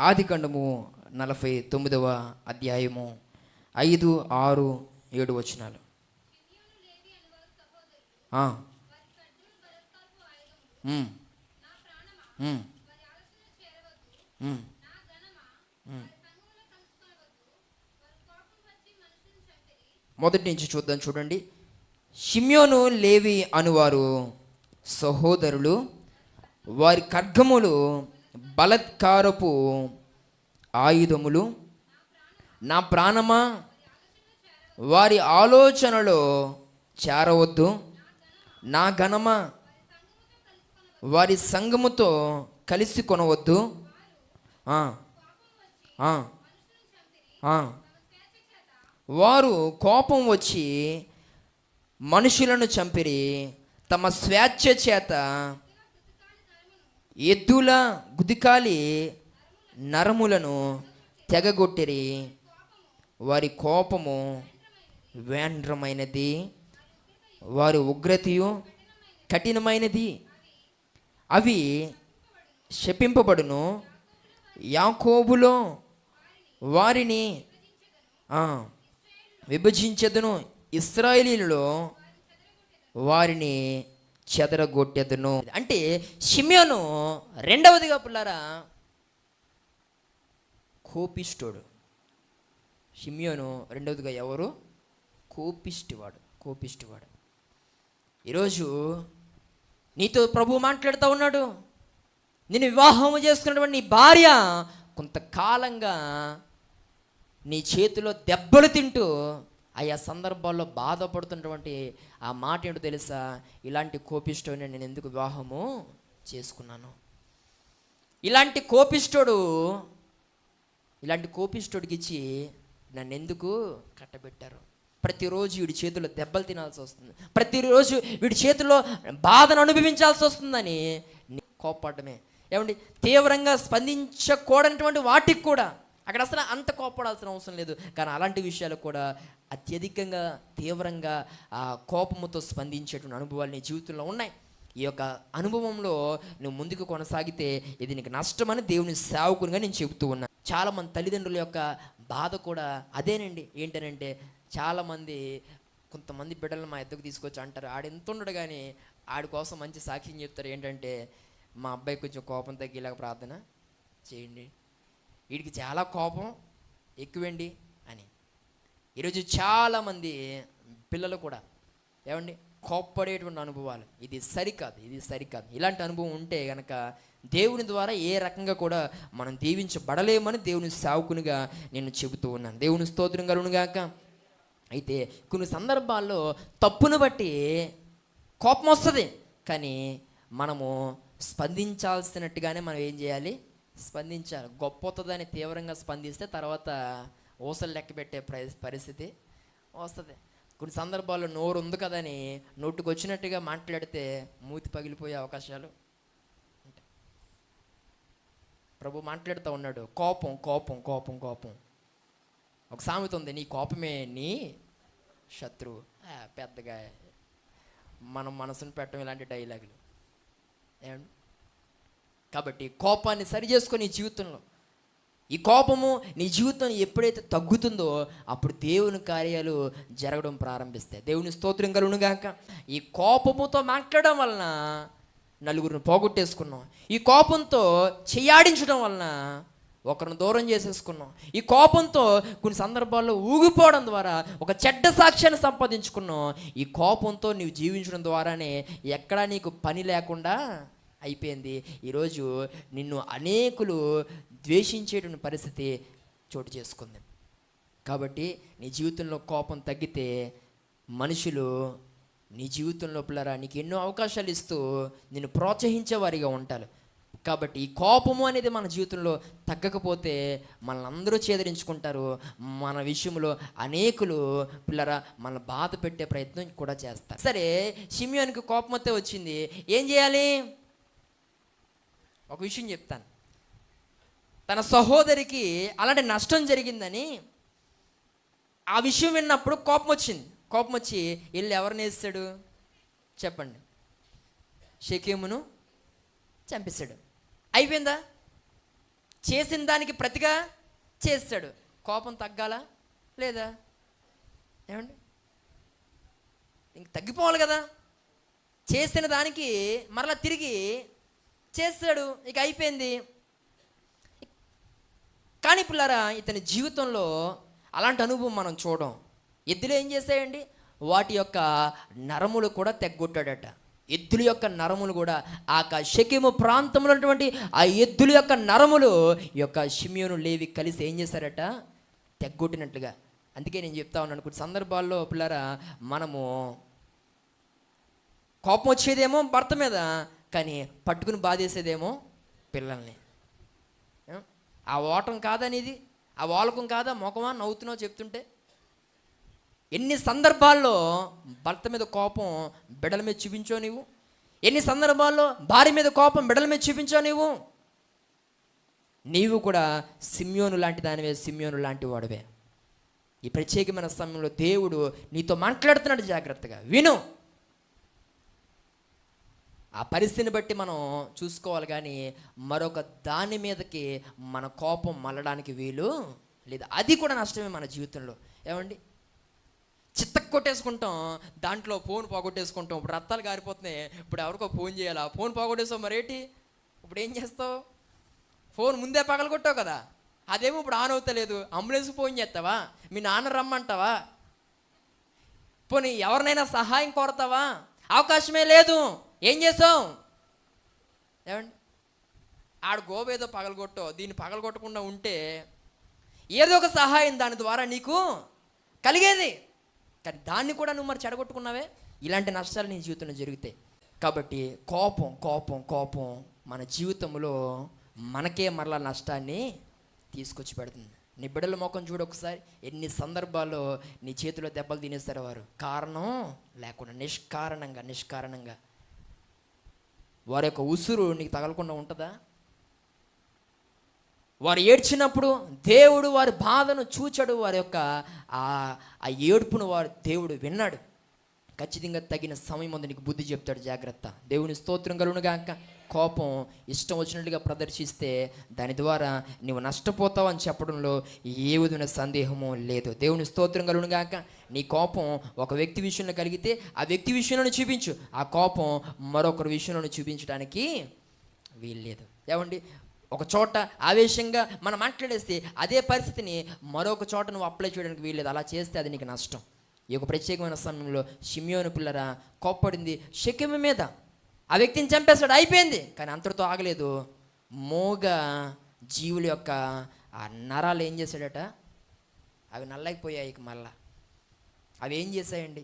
ఆదికాండము 49వ అధ్యాయము 5, 6, 7 వచనాలు. మొదటి నుంచి చూద్దాం. చూడండి. షిమ్యోను, లేవి అనువారు సహోదరులు, వారి ఖడ్గములు బలత్కారపు ఆయుధములు. నా ప్రాణమా, వారి ఆలోచనలో చేరవద్దు. నా ఘనమా, వారి సంగముతో కలిసి కొనవద్దు. వారు కోపం వచ్చి మనుషులను చంపిరి, తమ స్వేచ్ఛ చేత ఎద్దుల గుదికాలి నరములను తెగగొట్టిరి. వారి కోపము వేంద్రమైనది, వారి ఉగ్రతయు కఠినమైనది. అవి శపింపబడును. యాకోబులో వారిని విభజించెదను, ఇశ్రాయేలీయులలో వారిని చెదరగొట్టెదను. అంటే షిమ్యోను రెండవదిగా పిల్లారా కోపిష్ఠుడు. షిమ్యోను రెండవదిగా ఎవరు? కోపిష్టివాడు. ఈరోజు నీతో ప్రభు మాట్లాడుతూ ఉన్నాడు. నేను వివాహము చేసుకున్నటువంటి నీ భార్య కొంతకాలంగా నీ చేతిలో దెబ్బలు తింటూ ఆయా సందర్భాల్లో బాధపడుతున్నటువంటి ఆ మాట ఏంటో తెలుసా? ఇలాంటి కోపిష్ఠుడిని నేను ఎందుకు వివాహము చేసుకున్నాను? ఇలాంటి కోపిష్ఠుడికి ఇచ్చి నన్ను ఎందుకు కట్టబెట్టారు? ప్రతిరోజు వీడి చేతిలో దెబ్బలు తినాల్సి వస్తుంది, ప్రతిరోజు వీడి చేతిలో బాధను అనుభవించాల్సి వస్తుందని కోప్పడమే. ఏమండి, తీవ్రంగా స్పందించకూడనటువంటి వాటికి కూడా అక్కడ అసలు అంత కోప్పడాల్సిన అవసరం లేదు. కానీ అలాంటి విషయాలు కూడా అత్యధికంగా తీవ్రంగా ఆ కోపముతో స్పందించేటువంటి అనుభవాలు నీ జీవితంలో ఉన్నాయి. ఈ యొక్క అనుభవంలో నువ్వు ముందుకు కొనసాగితే ఇది నీకు నష్టమని దేవుని సేవకునిగా నేను చెబుతూ ఉన్నాను. చాలామంది తల్లిదండ్రుల యొక్క బాధ కూడా అదేనండి. ఏంటనంటే చాలామంది కొంతమంది బిడ్డలను మా ఎద్దకు తీసుకొచ్చి అంటారు, ఆడు ఎంత ఉండడు కానీ ఆడి కోసం మంచి సాక్ష్యం చెప్తారు. ఏంటంటే, మా అబ్బాయి కొంచెం కోపం తగ్గేలాగా ప్రార్థన చేయండి, వీడికి చాలా కోపం ఎక్కువండి అని. ఈరోజు చాలామంది పిల్లలు కూడా ఏమండి కోప్పడేటువంటి అనుభవాలు, ఇది సరికాదు. ఇలాంటి అనుభవం ఉంటే కనుక దేవుని ద్వారా ఏ రకంగా కూడా మనం దీవించబడలేమని దేవుని సేవకునిగా నేను చెబుతూ ఉన్నాను. దేవుని స్తోత్రం కలుగునుగాక. అయితే కొన్ని సందర్భాల్లో తప్పును బట్టి కోపం వస్తుంది, కానీ మనము స్పందించాల్సినట్టుగానే మనం ఏం చేయాలి? స్పందించాలి. గొప్పతదని తీవ్రంగా స్పందిస్తే తర్వాత ఊసలు లెక్క పెట్టే పరిస్థితి వస్తుంది. కొన్ని సందర్భాల్లో నోరు ఉంది కదని నోటుకు వచ్చినట్టుగా మాట్లాడితే మూతి పగిలిపోయే అవకాశాలు ఉంటాయి. ప్రభు మాట్లాడుతూ ఉన్నాడు, కోపం. ఒక సామెత ఉంది, నీ కోపమే నీ శత్రువు. పెద్దగా మనం మనసును పెట్టడం ఇలాంటి డైలాగులు ఏమండి. కాబట్టి కోపాన్ని సరి చేసుకొని నీ జీవితంలో, ఈ కోపము నీ జీవితం ఎప్పుడైతే తగ్గుతుందో అప్పుడు దేవుని కార్యాలు జరగడం ప్రారంభిస్తాయి. దేవుని స్తోత్రం కలుగునుగాక. ఈ కోపముతో మాట్లాడడం వలన నలుగురిని పోగొట్టేసుకున్నాం. ఈ కోపంతో చెయ్యాడించడం వలన ఒకరిని దూరం చేసేసుకున్నాం. ఈ కోపంతో కొన్ని సందర్భాల్లో ఊగిపోవడం ద్వారా ఒక చెడ్డ సాక్ష్యాన్ని సంపాదించుకున్నాం. ఈ కోపంతో నీవు జీవించడం ద్వారానే ఎక్కడా నీకు పని లేకుండా అయిపోయింది. ఈరోజు నిన్ను అనేకులు ద్వేషించేటువంటి పరిస్థితి చోటు చేసుకుంది. కాబట్టి నీ జీవితంలో కోపం తగ్గితే మనుషులు నీ జీవితంలో పిల్లరా నీకు ఎన్నో అవకాశాలు ఇస్తూ నిన్ను ప్రోత్సహించే వారిగా ఉంటారు. కాబట్టి ఈ కోపము అనేది మన జీవితంలో తగ్గకపోతే మనల్ని అందరూ చేదరించుకుంటారు. మన విషయంలో అనేకులు పిల్లరా మన బాధ పెట్టే ప్రయత్నం కూడా చేస్తారు. సరే, షిమ్యోనుకి కోపం వస్తే వచ్చింది, ఏం చేయాలి? ఒక విషయం చెప్తాను. తన సహోదరికి అలాంటి నష్టం జరిగిందని ఆ విషయం విన్నప్పుడు కోపం వచ్చి వెళ్ళి ఎవరిని వేస్తాడు చెప్పండి? షెకెమును చంపేశాడు. అయిపోయిందా? చేసిన దానికి ప్రతిగా చేస్తాడు. కోపం తగ్గాలా లేదా? ఏమండి, ఇంక తగ్గిపోవాలి కదా. చేసిన దానికి మరలా తిరిగి చేస్తాడు, ఇక అయిపోయింది. కానీ పిల్లారా, ఇతని జీవితంలో అలాంటి అనుభవం మనం చూడం. ఎద్దులు ఏం చేశాయండి? వాటి యొక్క నరములు కూడా తెగ్గొట్టాడట. ఎద్దుల యొక్క నరములు కూడా షెకెము ప్రాంతంలో ఉన్నటువంటి ఆ ఎద్దుల యొక్క నరములు ఈ యొక్క షిమ్యోను లేవి కలిసి ఏం చేశారట? తెగ్గొట్టినట్లుగా. అందుకే నేను చెప్తా ఉన్నాను, కొన్ని సందర్భాల్లో పిల్లరా మనము కోపం వచ్చేదేమో భర్త మీద, కానీ పట్టుకుని బాధేసేదేమో పిల్లల్ని. ఆ ఓటం కాదనిది, ఆ వాలకం కాదా, మొఖమా నవ్వుతున్నావు చెప్తుంటే. ఎన్ని సందర్భాల్లో భర్త మీద కోపం బిడ్డల మీద చూపించావు నీవు? ఎన్ని సందర్భాల్లో భార్య మీద కోపం బిడ్డల మీద చూపించావు నీవు? నీవు కూడా సిమ్యోను లాంటి దానివే, సిమ్యోను లాంటి వాడివే. ఈ ప్రత్యేకమైన సమయంలో దేవుడు నీతో మాట్లాడుతున్నాడు, జాగ్రత్తగా విను. ఆ పరిస్థితిని బట్టి మనం చూసుకోవాలి, కానీ మరొక దాని మీదకి మన కోపం మళ్ళడానికి వీలు లేదు. అది కూడా నష్టమే మన జీవితంలో. ఏమండి, చిత్తకు కొట్టేసుకుంటాం, దాంట్లో ఫోన్ పోగొట్టేసుకుంటాం. ఇప్పుడు రక్తాలు గారిపోతున్నాయి, ఇప్పుడు ఎవరికో ఫోన్ చేయాలి, ఆ ఫోన్ పోగొట్టేస్తావు, మరేంటి ఇప్పుడు ఏం చేస్తావు? ఫోన్ ముందే పగలగొట్టావు కదా, అదేమో ఇప్పుడు ఆన్ అవుతలేదు. అంబులెన్స్ ఫోన్ చేస్తావా? మీ నాన్న రమ్మంటావా? పోనీ ఎవరినైనా సహాయం కోరతావా? అవకాశమే లేదు. ఏం చేసావు? ఏమండి, ఆడు గోబేదో పగలగొట్టో, దీన్ని పగలగొట్టకుండా ఉంటే ఏదో ఒక సహాయం దాని ద్వారా నీకు కలిగేది. కానీ దాన్ని కూడా నువ్వు మరి చెడగొట్టుకున్నావే. ఇలాంటి నష్టాలు నీ జీవితంలో జరుగుతాయి. కాబట్టి కోపం కోపం కోపం మన జీవితంలో మనకే మరలా నష్టాన్ని తీసుకొచ్చి పెడుతుంది. నీ బిడ్డల ముఖం చూడు ఒకసారి. ఎన్ని సందర్భాల్లో నీ చేతిలో దెబ్బలు తినేస్తారు వారు, కారణం లేకుండా, నిష్కారణంగా. వారి యొక్క ఉసురు నీకు తగలకుండా ఉంటుందా? వారు ఏడ్చినప్పుడు దేవుడు వారి బాధను చూచాడు, వారి యొక్క ఆ ఏడుపును దేవుడు విన్నాడు. ఖచ్చితంగా తగిన సమయం ముందు నీకు బుద్ధి చెప్తాడు, జాగ్రత్త. దేవుని స్తోత్రం కలుగునుగాక. కోపం ఇష్టం వచ్చినట్లుగా ప్రదర్శిస్తే దాని ద్వారా నువ్వు నష్టపోతావు అని చెప్పడంలో ఏ విధమైన సందేహము లేదు. దేవుని స్తోత్రం కలుగునుగాక. నీ కోపం ఒక వ్యక్తి విషయంలో కలిగితే ఆ వ్యక్తి విషయంలో చూపించు, ఆ కోపం మరొకరి విషయంలో చూపించడానికి వీల్లేదు. ఏమండి, ఒక చోట ఆవేశంగా మనం మాట్లాడేస్తే అదే పరిస్థితిని మరొక చోట నువ్వు అప్లై చేయడానికి వీల్లేదు. అలా చేస్తే అది నీకు నష్టం. ఈ యొక్క ప్రత్యేకమైన సమయంలో షిమ్యోను పిల్లరా కోప్పడింది షెకెము మీద, ఆ వ్యక్తిని చంపేస్తాడు, అయిపోయింది. కానీ అంతటితో ఆగలేదు. మోగ జీవుల యొక్క ఆ నరాలు ఏం చేశాడట? అవి నల్లైపోయాయి. మళ్ళా అవి ఏం చేశాయండి?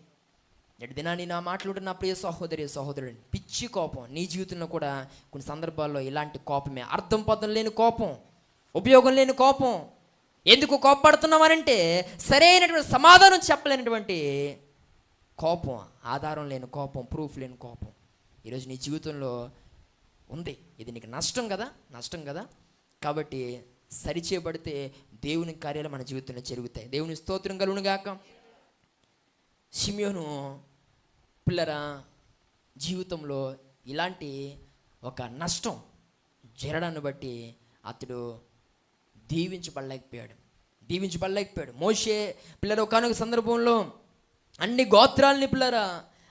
నేటి దినాన్ని నా మాట్లాడు నా ప్రియ సహోదరుడు, పిచ్చి కోపం నీ జీవితంలో కూడా కొన్ని సందర్భాల్లో ఇలాంటి కోపమే. అర్థం పదం లేని కోపం, ఉపయోగం లేని కోపం. ఎందుకు కోపపడుతున్నామనంటే సరైనటువంటి సమాధానం చెప్పలేనటువంటి కోపం, ఆధారం లేని కోపం, ప్రూఫ్ లేని కోపం ఈరోజు నీ జీవితంలో ఉంది. ఇది నీకు నష్టం కదా. కాబట్టి సరిచేయబడితే దేవుని కార్యాలు మన జీవితంలో జరుగుతాయి. దేవుని స్తోత్రం కలుగునుగాక. షిమ్యోను పిల్లరా జీవితంలో ఇలాంటి ఒక నష్టం జరగడాన్ని బట్టి అతడు దీవించబడలేకపోయాడు. మోషే పిల్లలు ఒకనొక సందర్భంలో అన్ని గోత్రాలని పిల్లరా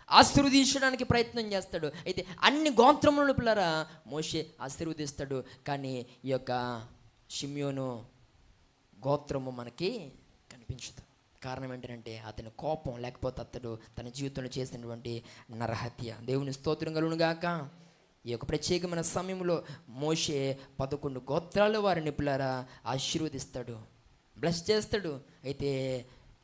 ఆశీర్వదించడానికి ప్రయత్నం చేస్తాడు. అయితే అన్ని గోత్రములను పిల్లరా మోషే ఆశీర్వదిస్తాడు. కానీ ఈ యొక్క షిమ్యోను గోత్రము మనకి కనిపించదు. కారణం ఏంటంటే అతని కోపం, లేకపోతే అతడు తన జీవితంలో చేసినటువంటి నరహత్య. దేవుని స్తోత్రం కలుగునుగాక. ఈ యొక్క ప్రత్యేకమైన సమయంలో మోషే 11 గోత్రాల వారిని పిల్లరా ఆశీర్వదిస్తాడు, బ్లెస్ చేస్తాడు. అయితే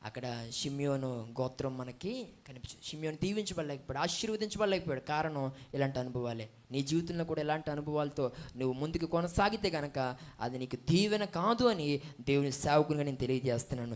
అక్కడ షిమ్యోను గోత్రం మనకి కనిపించదు. షిమ్యోను దీవించబడలేకపోయాడు, ఆశీర్వదించబడలేకపోయాడు. కారణం ఇలాంటి అనుభవాలే. నీ జీవితంలో కూడా ఇలాంటి అనుభవాలతో నువ్వు ముందుకు కొనసాగితే కనుక అది నీకు దీవెన కాదు అని దేవుని సేవకునిగా నేను తెలియజేస్తున్నాను.